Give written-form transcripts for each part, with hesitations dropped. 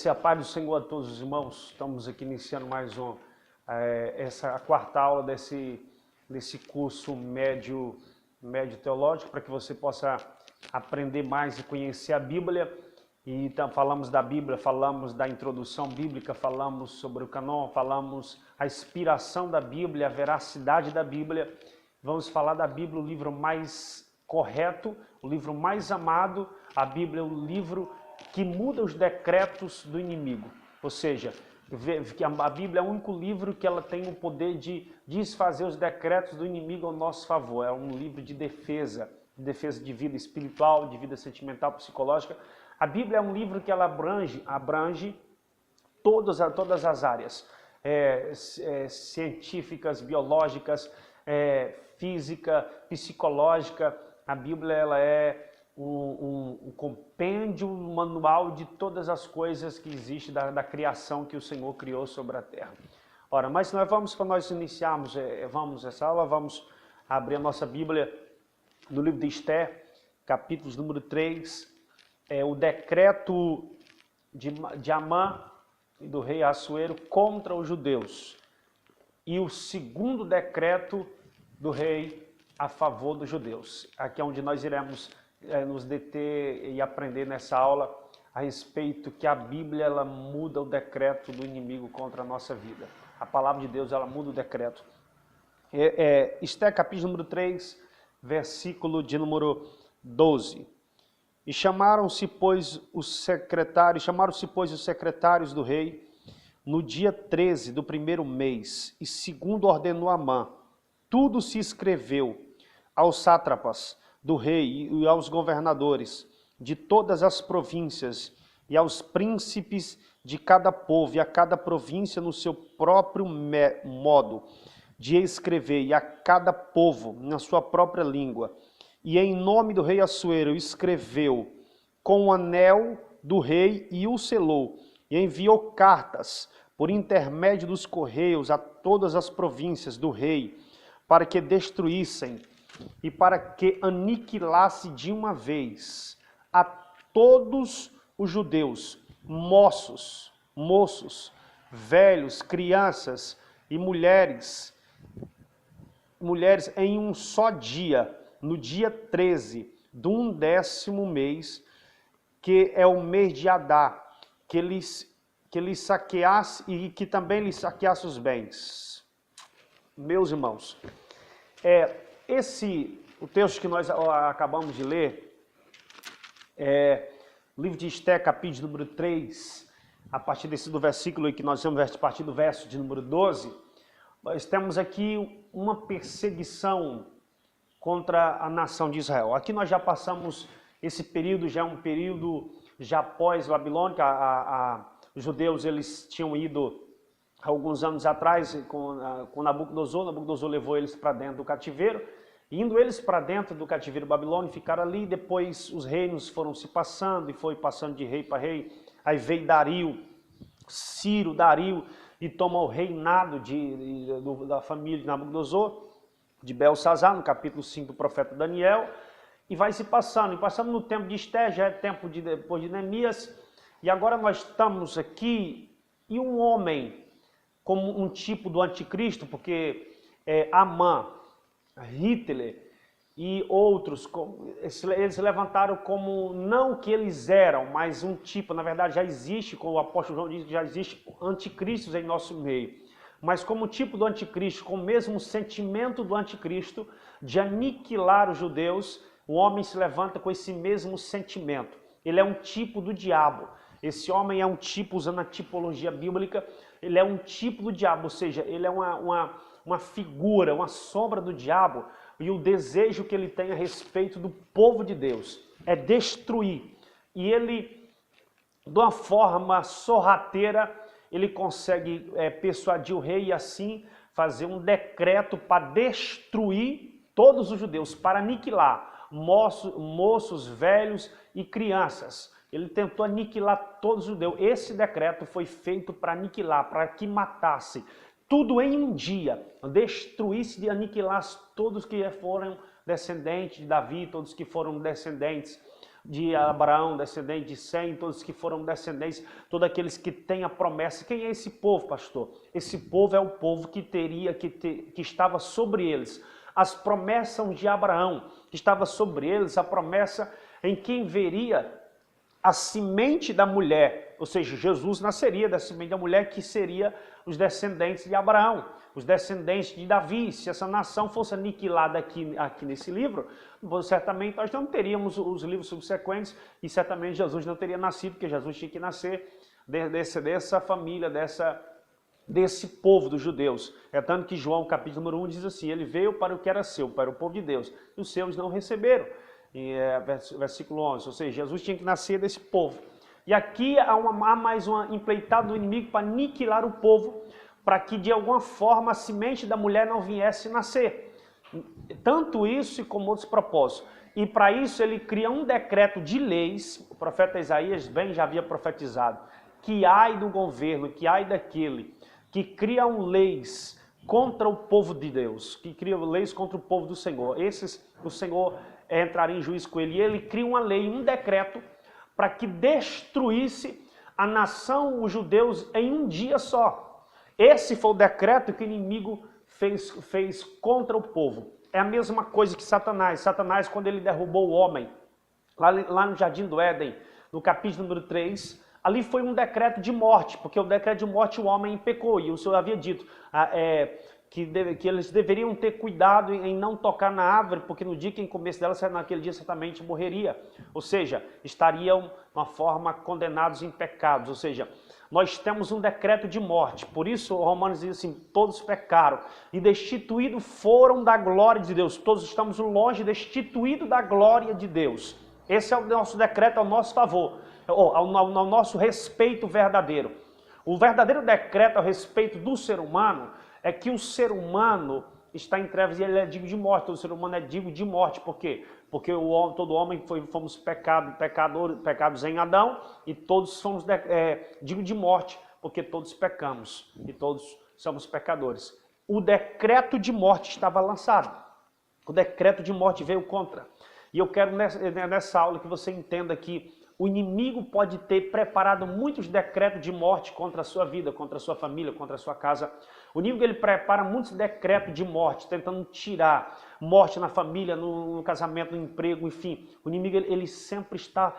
graça e a paz do Senhor a todos os irmãos. Estamos aqui iniciando mais a quarta aula desse curso médio teológico, para que você possa aprender mais e conhecer a Bíblia. E então, falamos da Bíblia, falamos da introdução bíblica, falamos sobre o cânon, falamos a inspiração da Bíblia, a veracidade da Bíblia. Vamos falar da Bíblia, o livro mais correto, o livro mais amado. A Bíblia é o livro que muda os decretos do inimigo. Ou seja, a Bíblia é o único livro que ela tem o poder de desfazer os decretos do inimigo ao nosso favor. É um livro de defesa de vida espiritual, de vida sentimental, psicológica. A Bíblia é um livro que ela abrange todas as áreas, científicas, biológicas, física, psicológica. A Bíblia ela é um compêndio, um manual de todas as coisas que existem da criação que o Senhor criou sobre a terra. Ora, mas para nós iniciarmos essa aula, vamos abrir a nossa Bíblia no livro de Esther, capítulo número 3, o decreto de Amã e do rei Assuero contra os judeus, e o segundo decreto do rei a favor dos judeus. Aqui é onde nós iremos nos deter e aprender nessa aula a respeito que a Bíblia ela muda o decreto do inimigo contra a nossa vida. A palavra de Deus ela muda o decreto. Esther capítulo número 3, versículo de número 12. E chamaram-se, pois, os secretários do rei no dia 13 do primeiro mês, e segundo ordenou Amã, tudo se escreveu aos sátrapas do rei e aos governadores de todas as províncias e aos príncipes de cada povo, e a cada província no seu próprio modo de escrever, e a cada povo na sua própria língua. E em nome do rei Assuero escreveu com o anel do rei e o selou, e enviou cartas por intermédio dos correios a todas as províncias do rei, para que destruíssem e para que aniquilasse de uma vez a todos os judeus, moços, velhos, crianças e mulheres em um só dia, no dia 13 do 11º mês, que é o mês de Adar, que lhes saqueasse e que também lhes saqueasse os bens. Meus irmãos, o texto que nós acabamos de ler, livro de Esther, capítulo número 3, a partir do versículo que nós vamos a partir do verso de número 12, nós temos aqui uma perseguição contra a nação de Israel. Aqui nós já passamos esse período, já é um período já pós-babilônica. Os judeus eles tinham ido alguns anos atrás com Nabucodonosor. Nabucodonosor levou eles para dentro do cativeiro. Indo eles para dentro do cativeiro babilônico, ficaram ali. Depois os reinos foram se passando e foi passando de rei para rei. Aí veio Ciro, e toma o reinado da família de Nabucodonosor, de Belsazar, no capítulo 5 do profeta Daniel. E vai se passando. E passando no tempo de Esther, já é tempo depois de Neemias. E agora nós estamos aqui, e um homem como um tipo do anticristo, porque Amã, Hitler e outros, eles se levantaram como, não que eles eram, mas um tipo, na verdade já existe, como o apóstolo João diz, já existe anticristos em nosso meio, mas como tipo do anticristo, com o mesmo sentimento do anticristo, de aniquilar os judeus, o homem se levanta com esse mesmo sentimento. Ele é um tipo do diabo. Esse homem é um tipo, usando a tipologia bíblica, ele é um tipo do diabo, ou seja, ele é uma figura, uma sombra do diabo, e o desejo que ele tem a respeito do povo de Deus é destruir. E ele, de uma forma sorrateira, ele consegue persuadir o rei e assim fazer um decreto para destruir todos os judeus, para aniquilar moços, velhos e crianças. Ele tentou aniquilar todos os judeus. Esse decreto foi feito para aniquilar, para que matasse tudo em um dia, destruísse e aniquilasse todos que foram descendentes de Davi, todos que foram descendentes de Abraão, descendente de Sem, todos que foram descendentes, todos aqueles que têm a promessa. Quem é esse povo, pastor? Esse povo é o povo que que estava sobre eles. As promessas de Abraão, que estava sobre eles, a promessa em quem veria a semente da mulher, ou seja, Jesus nasceria da semente da mulher, que seria os descendentes de Abraão, os descendentes de Davi. Se essa nação fosse aniquilada aqui nesse livro, certamente nós não teríamos os livros subsequentes e certamente Jesus não teria nascido, porque Jesus tinha que nascer dessa família, desse povo dos judeus. É tanto que João, capítulo número 1, diz assim: ele veio para o que era seu, para o povo de Deus, e os seus não receberam. Versículo 11, ou seja, Jesus tinha que nascer desse povo. E aqui há mais uma empreitada do inimigo para aniquilar o povo, para que de alguma forma a semente da mulher não viesse nascer. Tanto isso como outros propósitos. E para isso ele cria um decreto de leis, o profeta Isaías bem já havia profetizado, que ai do governo, que ai daquele que criam leis contra o povo de Deus, que criam leis contra o povo do Senhor. O Senhor entraria em juízo com ele. E ele cria uma lei, um decreto, para que destruísse a nação, os judeus, em um dia só. Esse foi o decreto que o inimigo fez contra o povo. É a mesma coisa que Satanás. Satanás, quando ele derrubou o homem, lá no Jardim do Éden, no capítulo número 3, ali foi um decreto de morte, porque o decreto de morte o homem pecou, e o Senhor havia dito que eles deveriam ter cuidado em não tocar na árvore, porque no dia que em comesse dela, naquele dia certamente morreria. Ou seja, estariam de uma forma condenados em pecados. Ou seja, nós temos um decreto de morte. Por isso, Romanos diz assim: todos pecaram e destituídos foram da glória de Deus. Todos estamos longe, destituídos da glória de Deus. Esse é o nosso decreto ao nosso favor, ao nosso respeito verdadeiro. O verdadeiro decreto a respeito do ser humano é que o ser humano está em trevas e ele é digno de morte. Todo ser humano é digno de morte. Por quê? Porque todo homem fomos pecados em Adão, e todos somos dignos de morte, porque todos pecamos e todos somos pecadores. O decreto de morte estava lançado. O decreto de morte veio contra. E eu quero nessa aula que você entenda que o inimigo pode ter preparado muitos decretos de morte contra a sua vida, contra a sua família, contra a sua casa. O inimigo ele prepara muitos decretos de morte, tentando tirar morte na família, no casamento, no emprego, enfim. O inimigo ele sempre está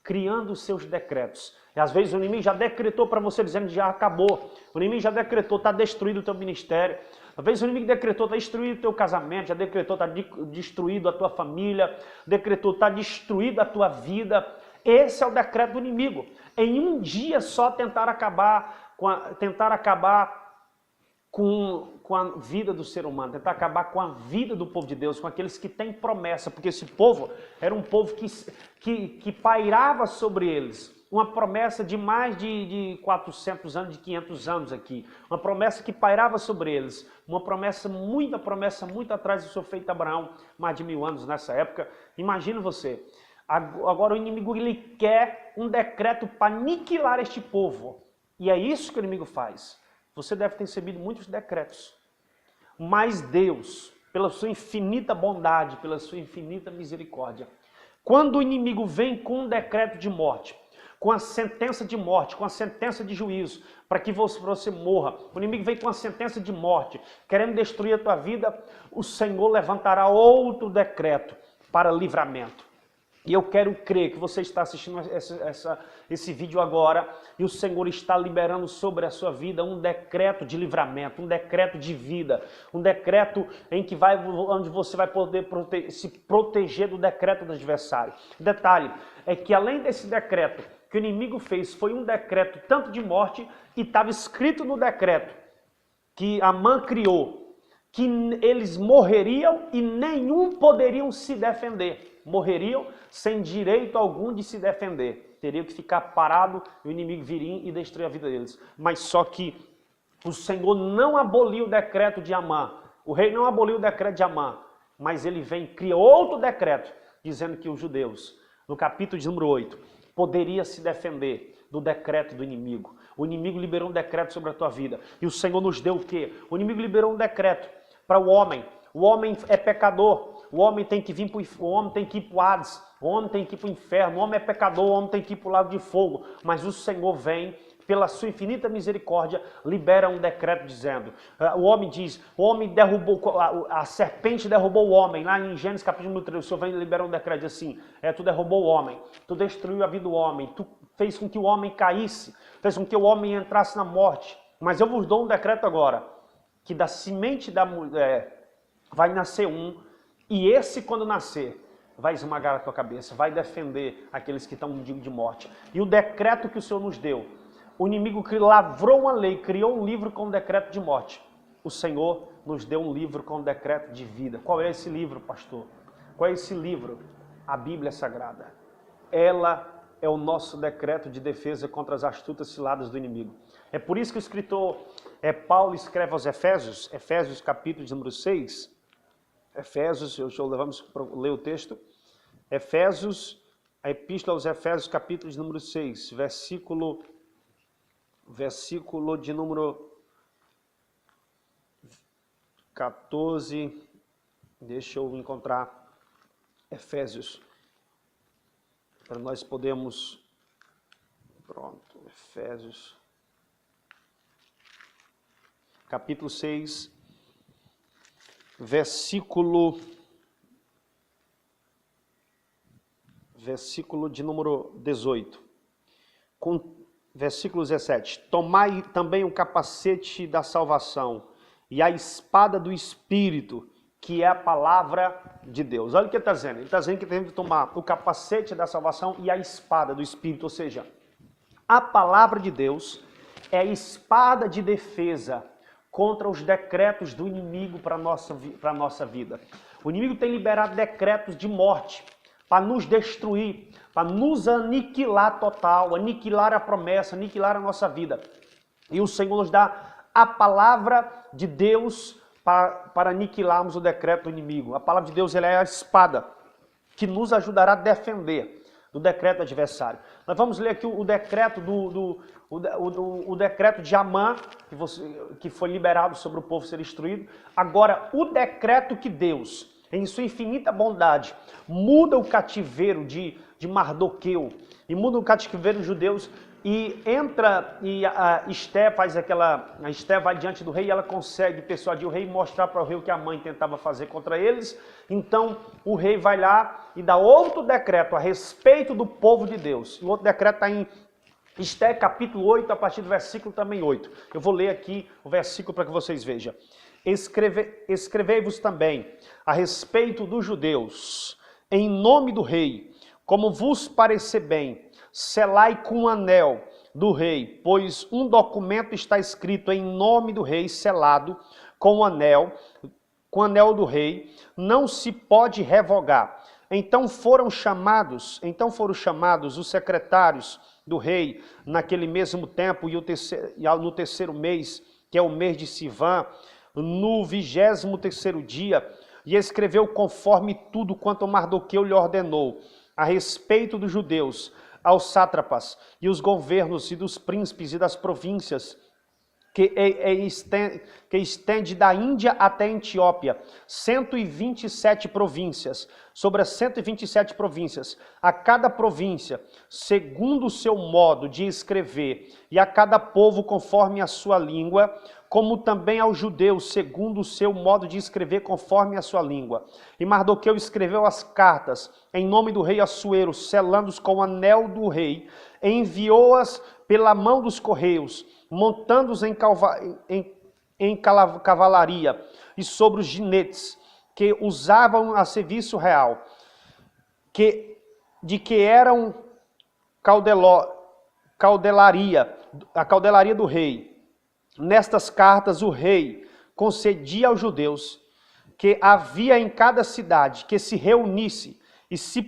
criando os seus decretos. E às vezes o inimigo já decretou para você, dizendo que já acabou. O inimigo já decretou, está destruído o teu ministério. Às vezes o inimigo decretou, está destruído o teu casamento, já decretou, está destruído a tua família, decretou, está destruído a tua vida. Esse é o decreto do inimigo. Em um dia só tentar acabar com a vida do ser humano, tentar acabar com a vida do povo de Deus, com aqueles que têm promessa, porque esse povo era um povo que pairava sobre eles uma promessa de mais de 400 anos, de 500 anos aqui, uma promessa que pairava sobre eles, muita promessa muito atrás do seu feito Abraão, mais de 1000 anos nessa época. Imagina você. Agora o inimigo ele quer um decreto para aniquilar este povo. E é isso que o inimigo faz. Você deve ter recebido muitos decretos. Mas Deus, pela sua infinita bondade, pela sua infinita misericórdia, quando o inimigo vem com um decreto de morte, com a sentença de morte, com a sentença de juízo, para que você morra, o inimigo vem com a sentença de morte, querendo destruir a tua vida, o Senhor levantará outro decreto para livramento. E eu quero crer que você está assistindo esse vídeo agora e o Senhor está liberando sobre a sua vida um decreto de livramento, um decreto de vida, um decreto onde você vai poder se proteger do decreto do adversário. Detalhe é que além desse decreto que o inimigo fez, foi um decreto tanto de morte, e estava escrito no decreto que Amã criou, que eles morreriam e nenhum poderiam se defender. Morreriam sem direito algum de se defender. Teriam que ficar parado e o inimigo viria e destruir a vida deles. Mas só que o Senhor não aboliu o decreto de Amã. O rei não aboliu o decreto de Amã. Mas ele vem e cria outro decreto, dizendo que os judeus, no capítulo de número 8, poderia se defender do decreto do inimigo. O inimigo liberou um decreto sobre a tua vida. E o Senhor nos deu o quê? O inimigo liberou um decreto para o homem. O homem é pecador. O homem tem que ir para o Hades. o homem tem que ir para o inferno, o homem é pecador, o homem tem que ir para o lago de fogo. Mas o Senhor vem, pela sua infinita misericórdia, libera um decreto dizendo, o homem diz, o homem derrubou, a serpente derrubou o homem, lá em Gênesis capítulo 3, o Senhor vem e libera um decreto diz assim, tu derrubou o homem, tu destruiu a vida do homem, tu fez com que o homem caísse, fez com que o homem entrasse na morte, mas eu vos dou um decreto agora, que da semente da mulher vai nascer um, e esse quando nascer, vai esmagar a tua cabeça, vai defender aqueles que estão no dia de morte. E o decreto que o Senhor nos deu, o inimigo que lavrou uma lei, criou um livro com um decreto de morte. O Senhor nos deu um livro com um decreto de vida. Qual é esse livro, pastor? Qual é esse livro? A Bíblia Sagrada. Ela é o nosso decreto de defesa contra as astutas ciladas do inimigo. É por isso que o escritor Paulo escreve aos Efésios capítulo de número 6, Efésios, vamos ler o texto, a epístola aos Efésios capítulo de número 6, versículo de número 14, deixa eu encontrar Efésios, para nós podermos, pronto, Efésios, capítulo 6, versículo de número 18, versículo 17, tomai também o capacete da salvação e a espada do Espírito, que é a palavra de Deus. Olha o que ele está dizendo. Ele está dizendo que temos que tomar o capacete da salvação e a espada do Espírito. Ou seja, a palavra de Deus é a espada de defesa contra os decretos do inimigo para a nossa vida. O inimigo tem liberado decretos de morte para nos destruir, para nos aniquilar total, aniquilar a promessa, aniquilar a nossa vida. E o Senhor nos dá a palavra de Deus para aniquilarmos o decreto do inimigo. A palavra de Deus ela é a espada que nos ajudará a defender do decreto do adversário. Nós vamos ler aqui o decreto o decreto de Amã, que foi liberado sobre o povo ser destruído. Agora, o decreto que Deus, em sua infinita bondade, muda o cativeiro de Mardoqueu e muda o cativeiro dos judeus e entra e a Esté vai diante do rei e ela consegue persuadir o rei e mostrar para o rei o que a mãe tentava fazer contra eles. Então o rei vai lá e dá outro decreto a respeito do povo de Deus. O outro decreto está em Esté capítulo 8, a partir do versículo também 8. Eu vou ler aqui o versículo para que vocês vejam. Escrevei-vos também a respeito dos judeus, em nome do rei, como vos parecer bem, selai com o anel do rei, pois um documento está escrito em nome do rei, selado com o anel do rei, não se pode revogar. Então foram chamados os secretários do rei naquele mesmo tempo e no terceiro mês, que é o mês de Sivan, no 23º dia, e escreveu conforme tudo quanto Mardoqueu lhe ordenou, a respeito dos judeus, aos sátrapas e os governos e dos príncipes e das províncias, que estende da Índia até a Etiópia, 127 províncias, sobre as 127 províncias, a cada província, segundo o seu modo de escrever, e a cada povo conforme a sua língua, como também aos judeus, segundo o seu modo de escrever conforme a sua língua. E Mardoqueu escreveu as cartas em nome do rei Assuero, selando-os com o anel do rei, e enviou-as pela mão dos correios, montando-os em cavalaria e sobre os ginetes, que usavam a serviço real, de que eram a caudelaria do rei. Nestas cartas o rei concedia aos judeus que havia em cada cidade que se reunisse e se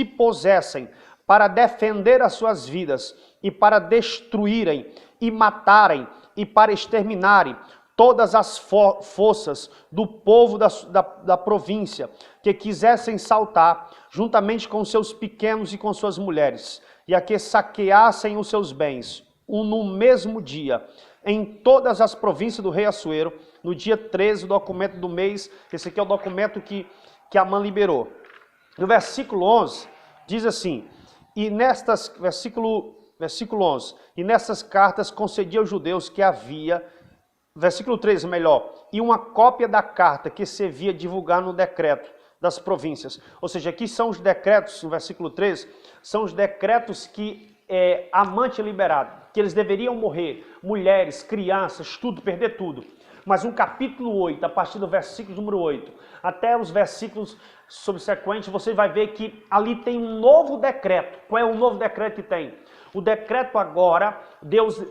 pusessem para defender as suas vidas e para destruírem e matarem e para exterminarem todas as forças do povo da província que quisessem saltar, juntamente com seus pequenos e com suas mulheres, e a que saqueassem os seus bens, no mesmo dia, em todas as províncias do rei Assuero, no dia 13, o documento do mês. Esse aqui é o documento que Amã liberou. No versículo 11, diz assim, versículo 11, e nessas cartas concedia aos judeus que havia, versículo 13 melhor, e uma cópia da carta que servia divulgar no decreto das províncias. Ou seja, aqui são os decretos, no versículo 13, são os decretos que amante é liberado, que eles deveriam morrer, mulheres, crianças, tudo, perder tudo. Mas no capítulo 8, a partir do versículo número 8, até os versículos subsequentes, você vai ver que ali tem um novo decreto. Qual é o novo decreto que tem? O decreto agora, Deus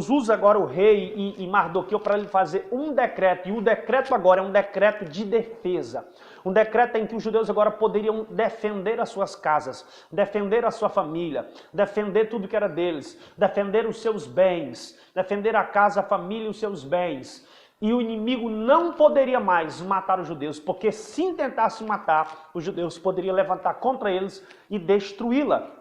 usa agora o rei e Mardoqueu para ele fazer um decreto, e o decreto agora é um decreto de defesa. Um decreto em que os judeus agora poderiam defender as suas casas, defender a sua família, defender tudo que era deles, defender os seus bens, defender a casa, a família e os seus bens. E o inimigo não poderia mais matar os judeus, porque se tentasse matar, os judeus poderiam levantar contra eles e destruí-la.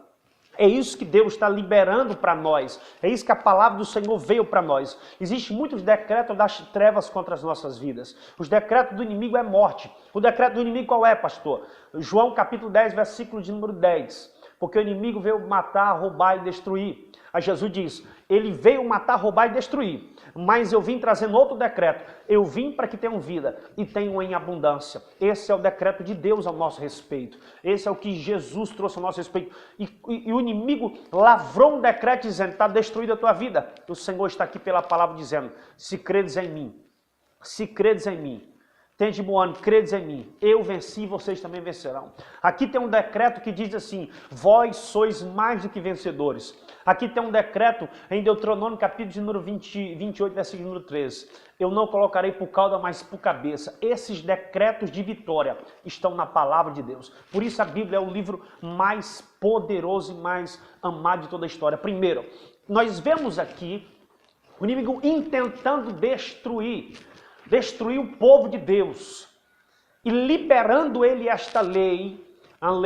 É isso que Deus está liberando para nós. É isso que a palavra do Senhor veio para nós. Existem muitos decretos das trevas contra as nossas vidas. Os decretos do inimigo é morte. O decreto do inimigo qual é, pastor? João capítulo 10, versículo de número 10. Porque o inimigo veio matar, roubar e destruir. Aí Jesus diz, ele veio matar, roubar e destruir. Mas eu vim trazendo outro decreto. Eu vim para que tenham vida e tenham em abundância. Esse é o decreto de Deus ao nosso respeito. Esse é o que Jesus trouxe ao nosso respeito. E o inimigo lavrou um decreto dizendo, está destruída a tua vida. O Senhor está aqui pela palavra dizendo, se credes em mim, tende bom ânimo, credes em mim, eu venci, vocês também vencerão. Aqui tem um decreto que diz assim, vós sois mais do que vencedores. Aqui tem um decreto em Deuteronômio capítulo de número 28, versículo número 13. Eu não colocarei por cauda, mas por cabeça. Esses decretos de vitória estão na palavra de Deus. Por isso a Bíblia é o livro mais poderoso e mais amado de toda a história. Primeiro, nós vemos aqui o inimigo intentando destruir o povo de Deus e liberando ele esta lei,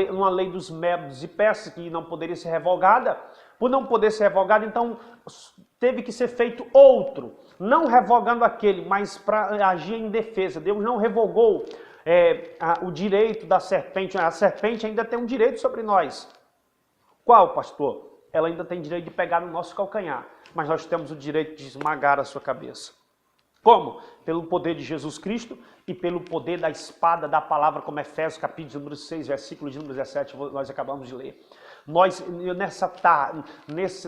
uma lei dos métodos e persas que não poderia ser revogada. Por não poder ser revogada, então teve que ser feito outro, não revogando aquele, mas para agir em defesa. Deus não revogou o direito da serpente. A serpente ainda tem um direito sobre nós. Qual, pastor? Ela ainda tem direito de pegar no nosso calcanhar, mas nós temos o direito de esmagar a sua cabeça. Como? Pelo poder de Jesus Cristo e pelo poder da espada da palavra, como Efésios capítulo número 6, versículo de número 17, nós acabamos de ler.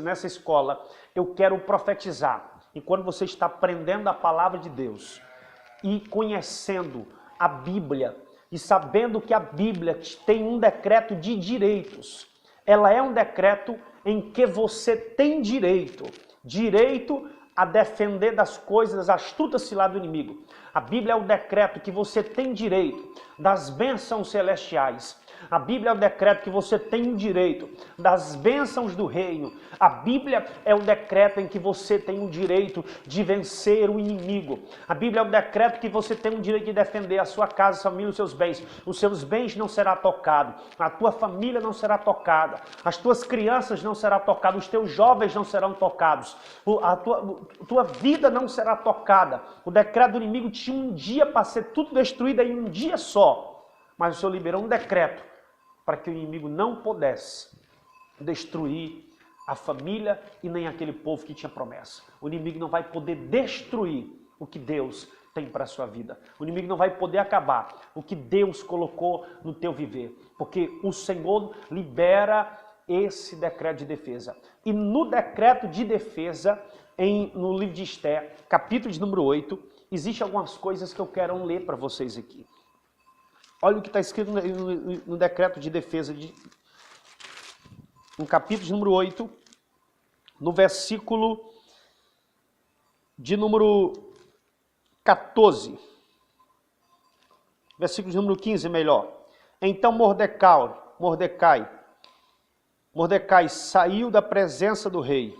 Nessa escola, eu quero profetizar. E quando você está aprendendo a palavra de Deus e conhecendo a Bíblia e sabendo que a Bíblia tem um decreto de direitos, ela é um decreto em que você tem direito a defender das coisas, das astutas ciladas do inimigo. A Bíblia é o decreto que você tem direito das bênçãos celestiais. A Bíblia é o decreto que você tem o direito das bênçãos do reino. A Bíblia é o decreto em que você tem o direito de vencer o inimigo. A Bíblia é o decreto que você tem o direito de defender a sua casa, a sua família, os seus bens. Os seus bens não serão tocados, a tua família não será tocada, as tuas crianças não serão tocadas, os teus jovens não serão tocados, a tua vida não será tocada. O decreto do inimigo tinha um dia para ser tudo destruído em um dia só, mas o Senhor liberou um decreto para que o inimigo não pudesse destruir a família e nem aquele povo que tinha promessa. O inimigo não vai poder destruir o que Deus tem para a sua vida. O inimigo não vai poder acabar o que Deus colocou no teu viver, porque o Senhor libera esse decreto de defesa. E no decreto de defesa, no livro de Esther, capítulo de número 8, existem algumas coisas que eu quero ler para vocês aqui. Olha o que está escrito no decreto de defesa, no capítulo de número 8, no versículo de número 14. Versículo de número 15, melhor. Então Mordecai saiu da presença do rei,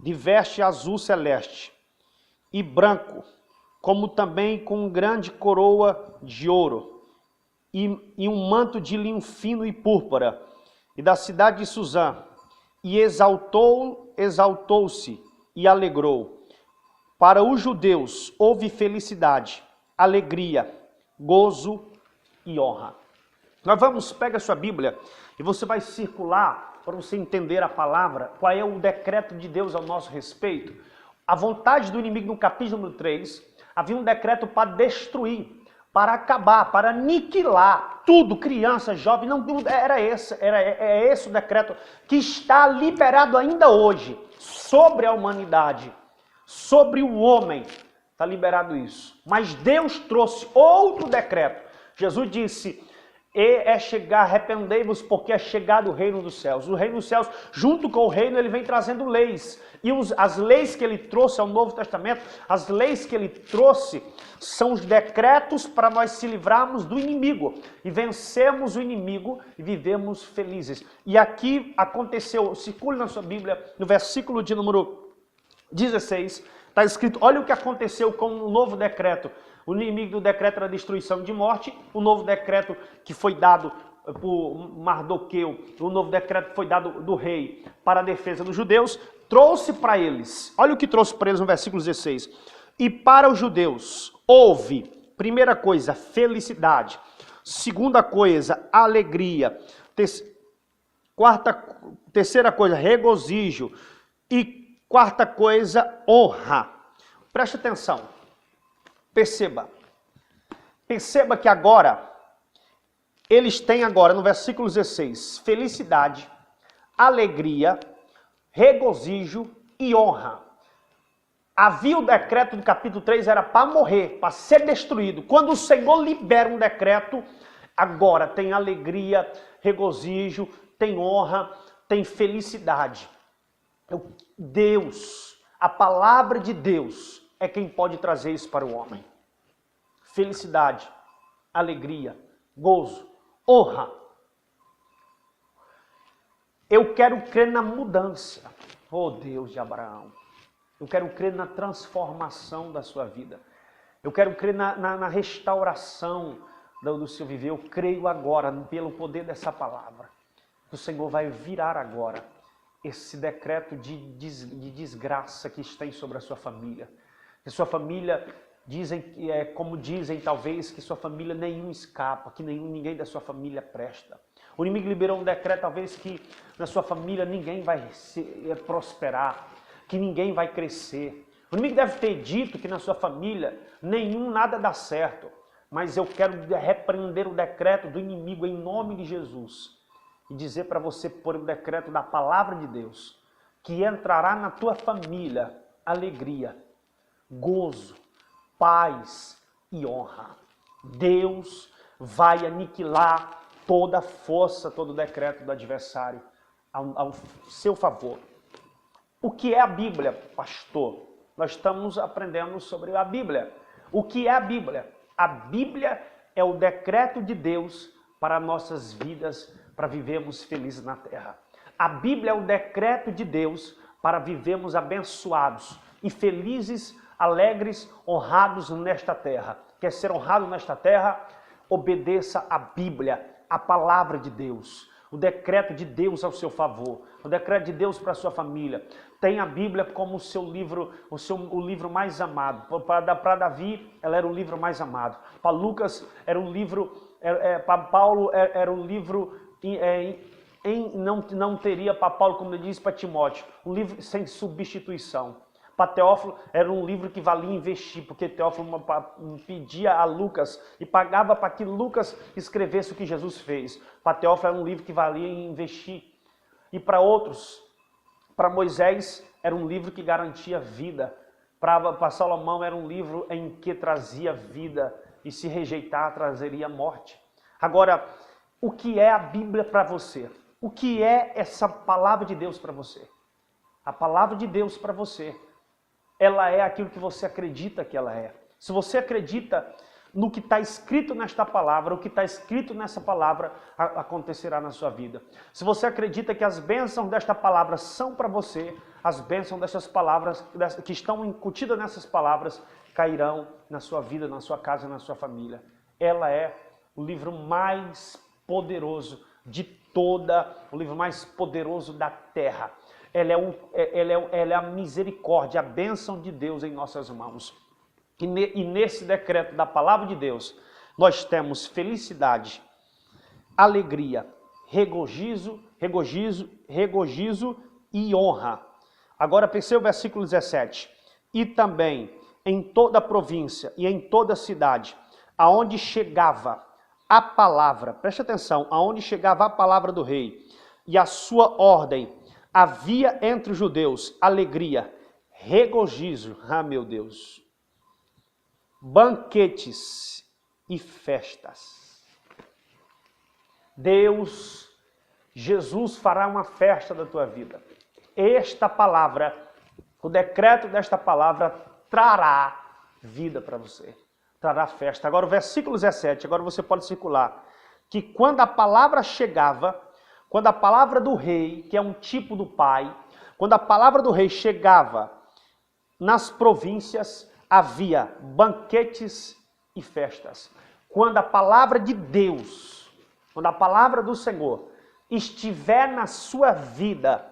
de veste azul celeste e branco, como também com grande coroa de ouro, e um manto de linho fino e púrpura, e da cidade de Suzã, e exaltou-se e alegrou. Para os judeus houve felicidade, alegria, gozo e honra. Nós vamos, pega a sua Bíblia e você vai circular para você entender a palavra, qual é o decreto de Deus ao nosso respeito. A vontade do inimigo no capítulo número 3, havia um decreto para destruir, para acabar, para aniquilar tudo, criança, jovem, não, é esse o decreto que está liberado ainda hoje sobre a humanidade, sobre o homem, está liberado isso. Mas Deus trouxe outro decreto. Jesus disse: arrependei-vos, porque é chegado o reino dos céus. O reino dos céus, junto com o reino, ele vem trazendo leis. E as leis que ele trouxe ao Novo Testamento, as leis que ele trouxe, são os decretos para nós se livrarmos do inimigo. E vencermos o inimigo e vivemos felizes. E aqui aconteceu, circule na sua Bíblia, no versículo de número 16, está escrito, olha o que aconteceu com o novo decreto. O inimigo do decreto era destruição de morte, o novo decreto que foi dado por Mardoqueu, o novo decreto que foi dado do rei para a defesa dos judeus, trouxe para eles, olha o que trouxe para eles no versículo 16, e para os judeus houve, primeira coisa, felicidade, segunda coisa, alegria, terceira coisa, regozijo, e quarta coisa, honra. Preste atenção. Perceba que agora, eles têm agora, no versículo 16, felicidade, alegria, regozijo e honra. Havia o decreto do capítulo 3, era para morrer, para ser destruído. Quando o Senhor libera um decreto, agora tem alegria, regozijo, tem honra, tem felicidade. Deus, a palavra de Deus, é quem pode trazer isso para o homem. Felicidade, alegria, gozo, honra. Eu quero crer na mudança. Oh Deus de Abraão. Eu quero crer na transformação da sua vida. Eu quero crer na restauração do seu viver. Eu creio agora, pelo poder dessa palavra, que o Senhor vai virar agora esse decreto de desgraça que está sobre a sua família. Que sua família, como dizem talvez, que sua família nenhum escapa, que ninguém da sua família presta. O inimigo liberou um decreto talvez que na sua família ninguém vai prosperar, que ninguém vai crescer. O inimigo deve ter dito que na sua família nada dá certo. Mas eu quero repreender o decreto do inimigo em nome de Jesus e dizer para você, por o decreto da palavra de Deus, que entrará na tua família alegria, gozo, paz e honra. Deus vai aniquilar toda a força, todo o decreto do adversário ao seu favor. O que é a Bíblia, pastor? Nós estamos aprendendo sobre a Bíblia. O que é a Bíblia? A Bíblia é o decreto de Deus para nossas vidas, para vivermos felizes na terra. A Bíblia é o decreto de Deus para vivermos abençoados e felizes, alegres, honrados nesta terra. Quer ser honrado nesta terra? Obedeça a Bíblia, a palavra de Deus, o decreto de Deus ao seu favor, o decreto de Deus para a sua família. Tenha a Bíblia como o seu livro, o livro mais amado. Para Davi, ela era o livro mais amado. Para Lucas, era um livro, para Paulo, era um livro, não teria para Paulo, como ele disse para Timóteo, um livro sem substituição. Para Teófilo, era um livro que valia investir, porque Teófilo pedia a Lucas e pagava para que Lucas escrevesse o que Jesus fez. Para Teófilo, era um livro que valia investir. E para outros, para Moisés, era um livro que garantia vida. Para Salomão, era um livro em que trazia vida, e se rejeitar, trazeria morte. Agora, o que é a Bíblia para você? O que é essa palavra de Deus para você? A palavra de Deus para você, ela é aquilo que você acredita que ela é. Se você acredita no que está escrito nesta palavra, o que está escrito nessa palavra acontecerá na sua vida. Se você acredita que as bênçãos desta palavra são para você, as bênçãos dessas palavras, que estão incutidas nessas palavras, cairão na sua vida, na sua casa, na sua família. Ela é o livro mais poderoso de o livro mais poderoso da terra. Ela é a misericórdia, a bênção de Deus em nossas mãos. E nesse decreto da palavra de Deus, nós temos felicidade, alegria, regozijo e honra. Agora perceba o versículo 17. E também em toda a província e em toda a cidade, aonde chegava a palavra, preste atenção, aonde chegava a palavra do rei e a sua ordem, havia entre os judeus alegria, regozijo, meu Deus, banquetes e festas. Jesus fará uma festa da tua vida. Esta palavra, o decreto desta palavra trará vida para você, trará festa. Agora o versículo 17, agora você pode circular, que quando a palavra chegava, quando a palavra do rei, que é um tipo do pai, quando a palavra do rei chegava nas províncias, havia banquetes e festas. Quando a palavra de Deus, quando a palavra do Senhor estiver na sua vida,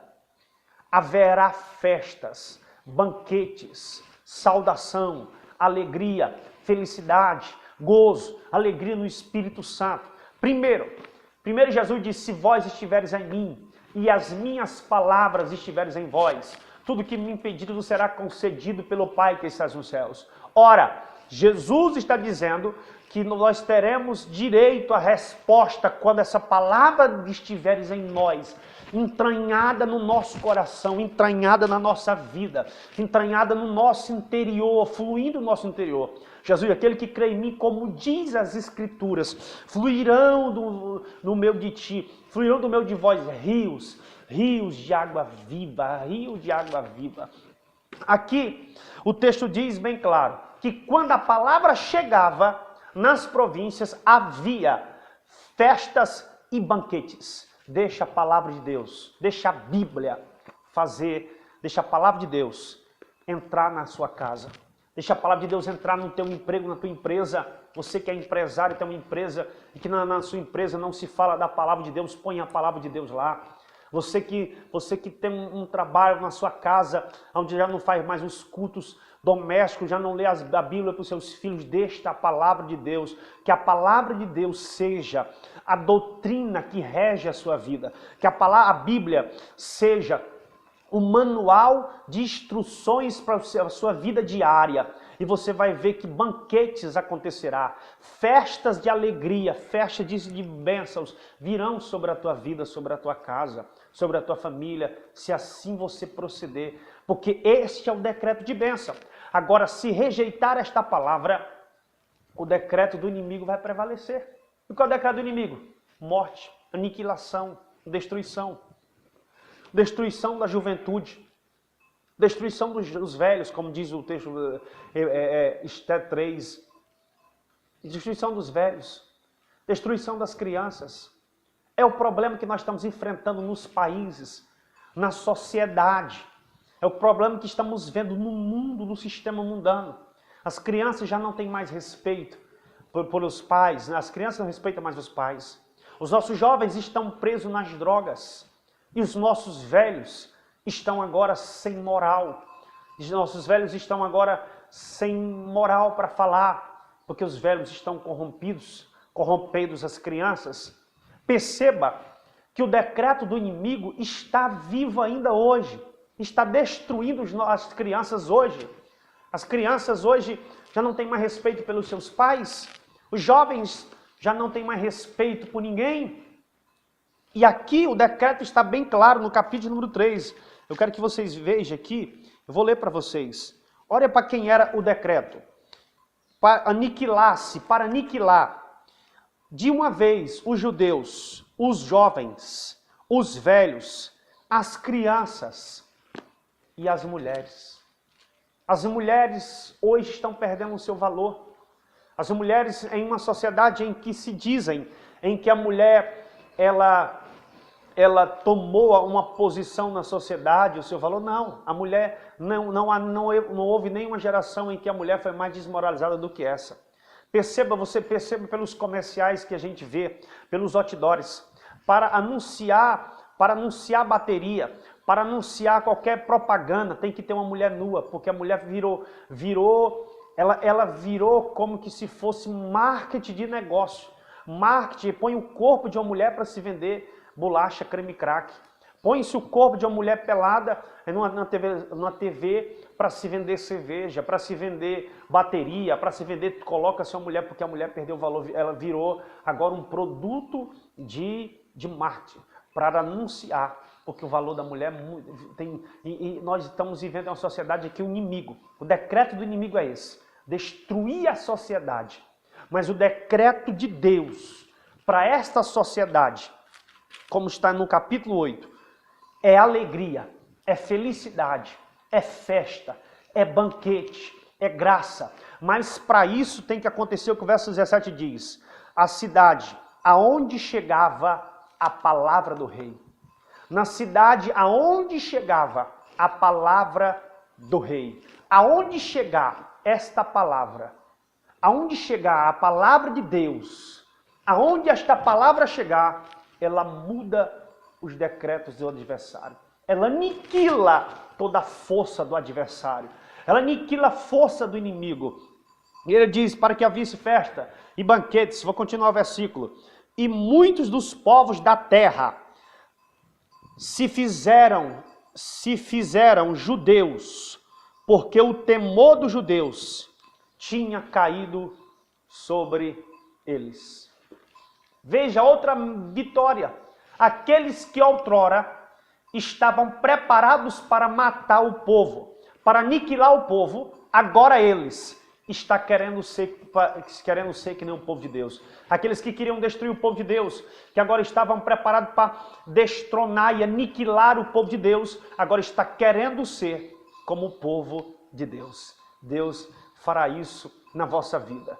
haverá festas, banquetes, saudação, alegria, felicidade, gozo, alegria no Espírito Santo. Primeiro Jesus disse, se vós estiveres em mim e as minhas palavras estiveres em vós, tudo que me pedido será concedido pelo Pai que está nos céus. Ora, Jesus está dizendo que nós teremos direito à resposta quando essa palavra estiveres em nós, entranhada no nosso coração, entranhada na nossa vida, entranhada no nosso interior, fluindo no nosso interior. Jesus, aquele que crê em mim, como diz as Escrituras, fluirão do meu de ti, fluirão do meu de vós rios de água viva, rios de água viva. Aqui o texto diz bem claro que quando a palavra chegava nas províncias havia festas e banquetes. Deixa a palavra de Deus, deixa a Bíblia deixa a palavra de Deus entrar na sua casa. Deixa a palavra de Deus entrar no teu emprego, na tua empresa. Você que é empresário, tem uma empresa e que na sua empresa não se fala da palavra de Deus, põe a palavra de Deus lá. Você que tem um trabalho na sua casa, onde já não faz mais os cultos domésticos, já não lê a Bíblia para os seus filhos, deixa a palavra de Deus, que a palavra de Deus seja a doutrina que rege a sua vida, que a Bíblia seja o manual de instruções para a sua vida diária. E você vai ver que banquetes acontecerá, festas de alegria, festas de bênçãos virão sobre a tua vida, sobre a tua casa, sobre a tua família, se assim você proceder, porque este é o decreto de bênção. Agora, se rejeitar esta palavra, o decreto do inimigo vai prevalecer. E qual é o decreto do inimigo? Morte, aniquilação, destruição. Destruição da juventude, destruição dos velhos, como diz o texto Esté 3, destruição dos velhos, destruição das crianças. É o problema que nós estamos enfrentando nos países, na sociedade. É o problema que estamos vendo no mundo, no sistema mundano. As crianças já não têm mais respeito pelos pais, né? As crianças não respeitam mais os pais. Os nossos jovens estão presos nas drogas. E os nossos velhos estão agora sem moral. Os nossos velhos estão agora sem moral para falar, porque os velhos estão corrompendo as crianças. Perceba que o decreto do inimigo está vivo ainda hoje, está destruindo as crianças hoje. As crianças hoje já não têm mais respeito pelos seus pais, os jovens já não têm mais respeito por ninguém. E aqui o decreto está bem claro no capítulo número 3. Eu quero que vocês vejam aqui, eu vou ler para vocês. Olha para quem era o decreto. Para aniquilar de uma vez os judeus, os jovens, os velhos, as crianças e as mulheres. As mulheres hoje estão perdendo o seu valor. As mulheres em uma sociedade em que se dizem, em que a mulher ela tomou uma posição na sociedade, o seu valor, não. A mulher, não houve nenhuma geração em que a mulher foi mais desmoralizada do que essa. Você perceba pelos comerciais que a gente vê, pelos outdoors, para anunciar bateria, para anunciar qualquer propaganda, tem que ter uma mulher nua, porque a mulher ela virou como que se fosse um marketing de negócio. Marketing põe o corpo de uma mulher para se vender bolacha, creme crack. Põe-se o corpo de uma mulher pelada numa TV para se vender cerveja, para se vender bateria, para se vender, coloca-se uma mulher porque a mulher perdeu o valor, ela virou agora um produto de marketing para anunciar, porque o valor da mulher tem... E nós estamos vivendo em uma sociedade que o inimigo, o decreto do inimigo é esse, destruir a sociedade. Mas o decreto de Deus para esta sociedade, como está no capítulo 8, é alegria, é felicidade, é festa, é banquete, é graça. Mas para isso tem que acontecer o que o verso 17 diz. A cidade aonde chegava a palavra do rei. Na cidade aonde chegava a palavra do rei. Aonde chegar esta palavra, aonde chegar a palavra de Deus, aonde esta palavra chegar, ela muda os decretos do adversário. Ela aniquila toda a força do adversário. Ela aniquila a força do inimigo. E ele diz, para que havia festa e banquetes, vou continuar o versículo, e muitos dos povos da terra se fizeram judeus, porque o temor dos judeus tinha caído sobre eles. Veja outra vitória. Aqueles que outrora estavam preparados para matar o povo, para aniquilar o povo, agora eles estão querendo ser que nem o povo de Deus. Aqueles que queriam destruir o povo de Deus, que agora estavam preparados para destronar e aniquilar o povo de Deus, agora está querendo ser como o povo de Deus. Deus fará isso na vossa vida.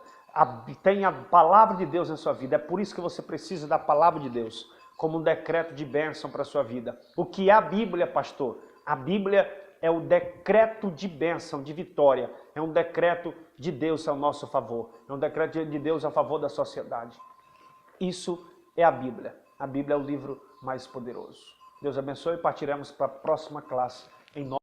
Tem a palavra de Deus na sua vida. É por isso que você precisa da palavra de Deus como um decreto de bênção para a sua vida. O que é a Bíblia, pastor? A Bíblia é o decreto de bênção, de vitória. É um decreto de Deus ao nosso favor. É um decreto de Deus a favor da sociedade. Isso é a Bíblia. A Bíblia é o livro mais poderoso. Deus abençoe e partiremos para a próxima classe. Em nome